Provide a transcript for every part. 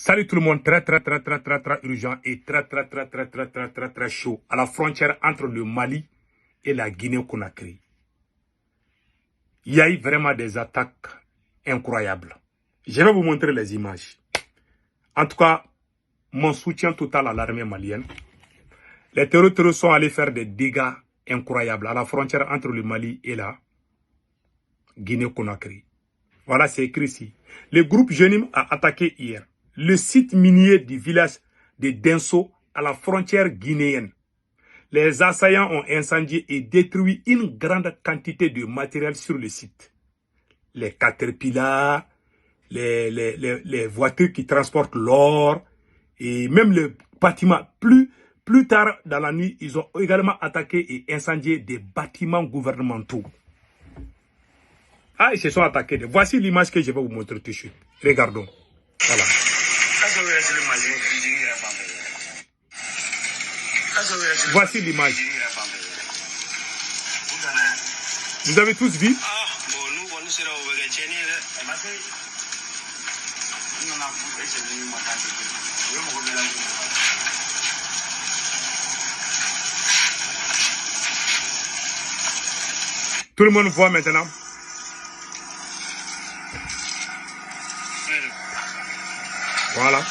Salut tout le monde, très urgent et très chaud à la frontière entre le Mali et la Guinée-Conakry. Il y a eu vraiment des attaques incroyables. Je vais vous montrer les images. En tout cas, mon soutien total à l'armée malienne. Les terroristes sont allés faire des dégâts incroyables à la frontière entre le Mali et la Guinée-Conakry. Voilà, c'est écrit ici. Le groupe Jenim a attaqué hier le site minier du village de Denso à la frontière guinéenne. Les assaillants ont incendié et détruit une grande quantité de matériel sur le site. Les caterpillars, les voitures qui transportent l'or et même le bâtiment. Plus tard dans la nuit, ils ont également attaqué et incendié des bâtiments gouvernementaux. Ah, ils se sont attaqués. Voici l'image que je vais vous montrer tout de suite. Regardons. Voilà. Voici l'image. Vous avez tous vu? Tout le monde voit maintenant. Voilà.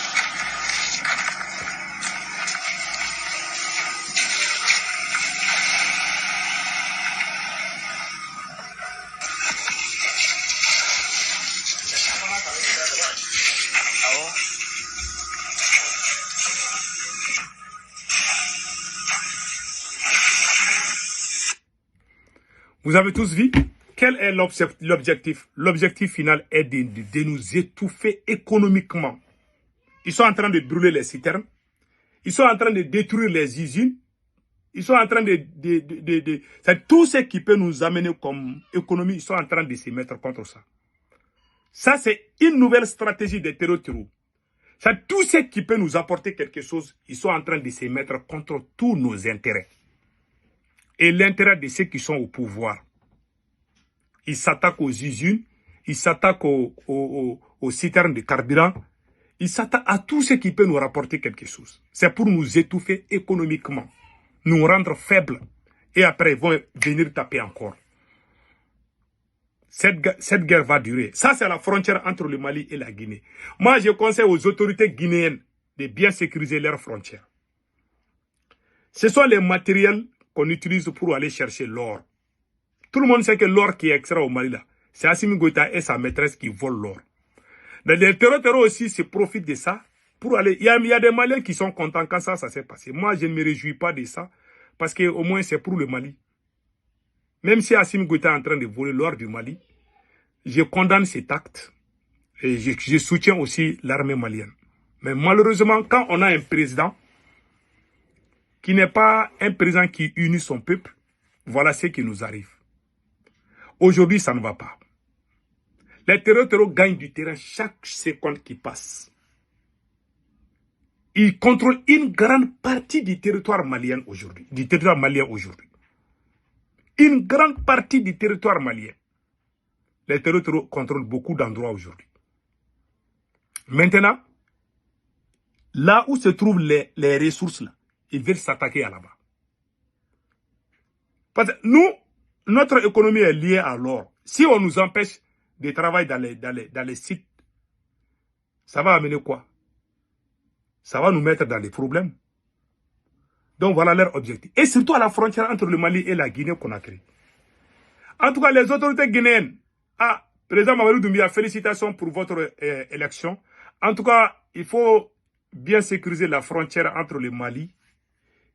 Vous avez tous vu? Quel est l'objectif? L'objectif final est de nous étouffer économiquement. Ils sont en train de brûler les citernes. Ils sont en train de détruire les usines. Ils sont en train c'est tout ce qui peut nous amener comme économie. Ils sont en train de se mettre contre ça. Ça, c'est une nouvelle stratégie des terroristes. C'est tout ce qui peut nous apporter quelque chose. Ils sont en train de se mettre contre tous nos intérêts. Et l'intérêt de ceux qui sont au pouvoir. Ils s'attaquent aux usines. Ils s'attaquent aux citernes de carburant. Ils s'attaquent à tout ce qui peut nous rapporter quelque chose. C'est pour nous étouffer économiquement, nous rendre faibles. Et après, ils vont venir taper encore. Cette guerre va durer. Ça, c'est la frontière entre le Mali et la Guinée. Moi, je conseille aux autorités guinéennes de bien sécuriser leurs frontières. Ce sont les matériels qu'on utilise pour aller chercher l'or. Tout le monde sait que l'or qui est extrait au Mali, là, c'est Assimi Goïta et sa maîtresse qui volent l'or. Les terroristes aussi se profitent de ça pour aller. Il y a des Maliens qui sont contents quand ça s'est passé. Moi, je ne me réjouis pas de ça parce qu'au moins c'est pour le Mali. Même si Assimi Goïta est en train de voler l'or du Mali, je condamne cet acte et je soutiens aussi l'armée malienne. Mais malheureusement, quand on a un président qui n'est pas un président qui unit son peuple, voilà ce qui nous arrive. Aujourd'hui, ça ne va pas. Les terroristes gagnent du terrain chaque seconde qui passe. Ils contrôlent une grande partie du territoire malien aujourd'hui. Une grande partie du territoire malien. Les terroristes contrôlent beaucoup d'endroits aujourd'hui. Maintenant, là où se trouvent les ressources, là, ils veulent s'attaquer à là-bas. Parce que nous, notre économie est liée à l'or. Si on nous empêche de travailler dans les sites, ça va amener quoi? Ça va nous mettre dans des problèmes. Donc voilà leur objectif. Et surtout à la frontière entre le Mali et la Guinée-Conakry. En tout cas, les autorités guinéennes. Ah, président Mamadou Doumbia, félicitations pour votre élection. En tout cas, il faut bien sécuriser la frontière entre le Mali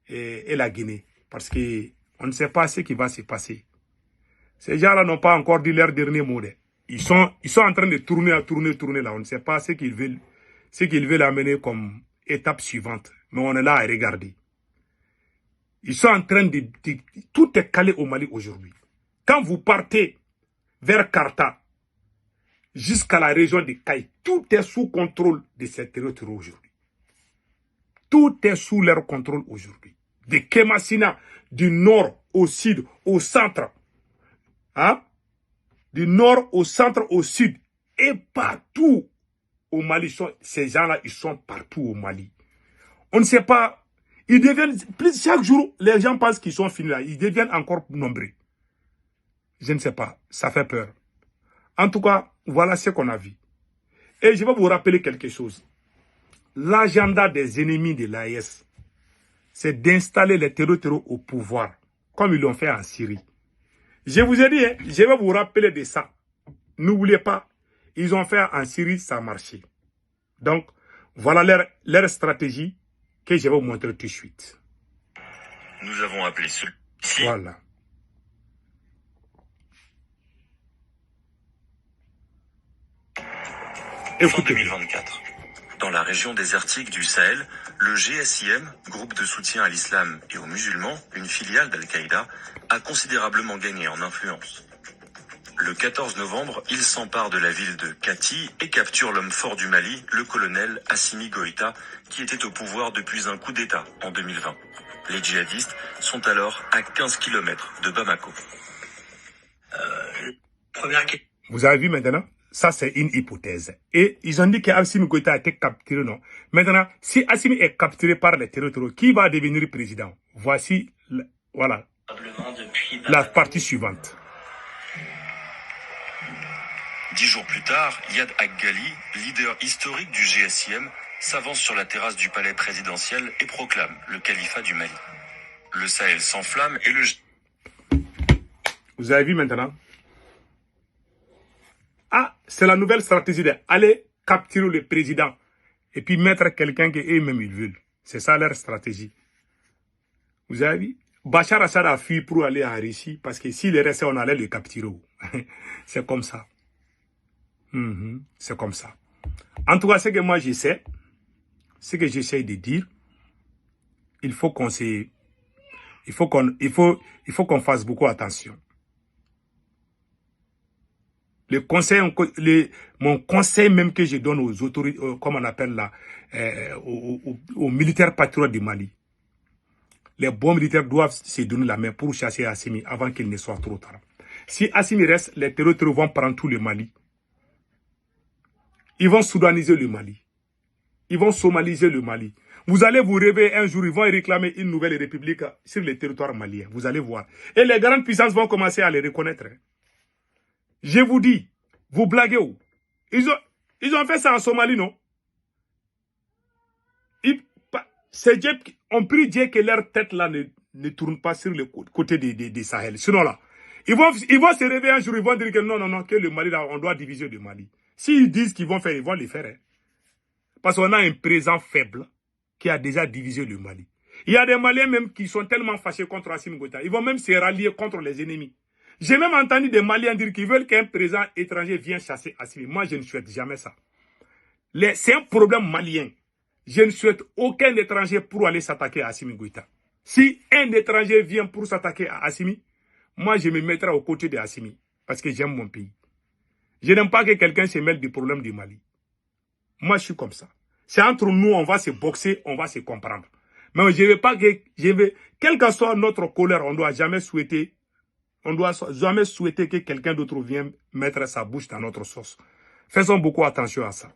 et la Guinée. Parce qu'on ne sait pas ce qui va se passer. Ces gens-là n'ont pas encore dit leur dernier mot. Ils sont en train de tourner là. On ne sait pas ce qu'ils veulent amener comme étape suivante. Mais on est là à regarder. Ils sont en train de tout est calé au Mali aujourd'hui. Quand vous partez vers Karta, jusqu'à la région de Kaï, tout est sous contrôle de ces terroristes aujourd'hui. Tout est sous leur contrôle aujourd'hui. De Kemassina, du nord au sud, au centre. Hein? Du nord au centre, au sud. Et partout au Mali, ces gens-là, ils sont partout au Mali. On ne sait pas. Ils deviennent, plus chaque jour, les gens pensent qu'ils sont finis là. Ils deviennent encore nombreux. Je ne sais pas. Ça fait peur. En tout cas, voilà ce qu'on a vu. Et je vais vous rappeler quelque chose. L'agenda des ennemis de l'AES, c'est d'installer les terroristes au pouvoir, comme ils l'ont fait en Syrie. Je vous ai dit, hein, je vais vous rappeler de ça. N'oubliez pas, ils ont fait en Syrie, ça a marché. Donc, voilà leur stratégie que je vais vous montrer tout de suite. Nous avons appelé celui-ci. Voilà. Écoutez. 2024. Dans la région désertique du Sahel, le GSIM, groupe de soutien à l'islam et aux musulmans, une filiale d'Al-Qaïda, a considérablement gagné en influence. Le 14 novembre, il s'empare de la ville de Kati et capture l'homme fort du Mali, le colonel Assimi Goïta, qui était au pouvoir depuis un coup d'État en 2020. Les djihadistes sont alors à 15 km de Bamako. Vous avez vu maintenant? Ça, c'est une hypothèse. Et ils ont dit qu'Assimi Goïta a été capturé, non? Maintenant, si Assimi est capturé par les terroristes, qui va devenir président? Voici, voilà, la partie suivante. 10 jours plus tard, Yad Ag-Ghali, leader historique du GSIM, s'avance sur la terrasse du palais présidentiel et proclame le califat du Mali. Le Sahel s'enflamme et le... Vous avez vu maintenant? Ah, c'est la nouvelle stratégie d'aller capturer le président et puis mettre quelqu'un qu'eux-mêmes ils veulent. C'est ça leur stratégie. Vous avez vu? Bachar Assad a fui pour aller en Russie parce que s'il est resté, on allait le capturer. C'est comme ça. C'est comme ça. En tout cas, ce que moi je sais, ce que j'essaie de dire, il faut qu'on fasse beaucoup attention. Mon conseil même que je donne aux autorités, comme on appelle là, aux militaires patriotes du Mali. Les bons militaires doivent se donner la main pour chasser Assimi avant qu'il ne soit trop tard. Si Assimi reste, les terroristes vont prendre tout le Mali. Ils vont soudaniser le Mali. Ils vont somaliser le Mali. Vous allez vous réveiller un jour, ils vont réclamer une nouvelle république sur le territoire malien. Vous allez voir. Et les grandes puissances vont commencer à les reconnaître. Je vous dis, vous blaguez où? Ils ont fait ça en Somalie, non? C'est Dieu, on prie Dieu que leur tête là ne tourne pas sur le côté des Sahel. Sinon là, ils vont se réveiller un jour, ils vont dire que non, que le Mali là, on doit diviser le Mali. S'ils disent qu'ils vont faire, ils vont le faire. Hein. Parce qu'on a un présent faible qui a déjà divisé le Mali. Il y a des Maliens même qui sont tellement fâchés contre Assimi Goïta. Ils vont même se rallier contre les ennemis. J'ai même entendu des Maliens dire qu'ils veulent qu'un président étranger vienne chasser Assimi. Moi, je ne souhaite jamais ça. C'est un problème malien. Je ne souhaite aucun étranger pour aller s'attaquer à Assimi Goïta. Si un étranger vient pour s'attaquer à Assimi, moi, je me mettrai aux côtés de Assimi. Parce que j'aime mon pays. Je n'aime pas que quelqu'un se mêle du problème du Mali. Moi, je suis comme ça. C'est entre nous, on va se boxer, on va se comprendre. Mais je ne veux pas que... quelle que soit notre colère, on ne doit jamais souhaiter... On ne doit jamais souhaiter que quelqu'un d'autre vienne mettre sa bouche dans notre sauce. Faisons beaucoup attention à ça.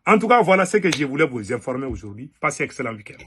En tout cas, voilà ce que je voulais vous informer aujourd'hui. Passez un excellent week-end.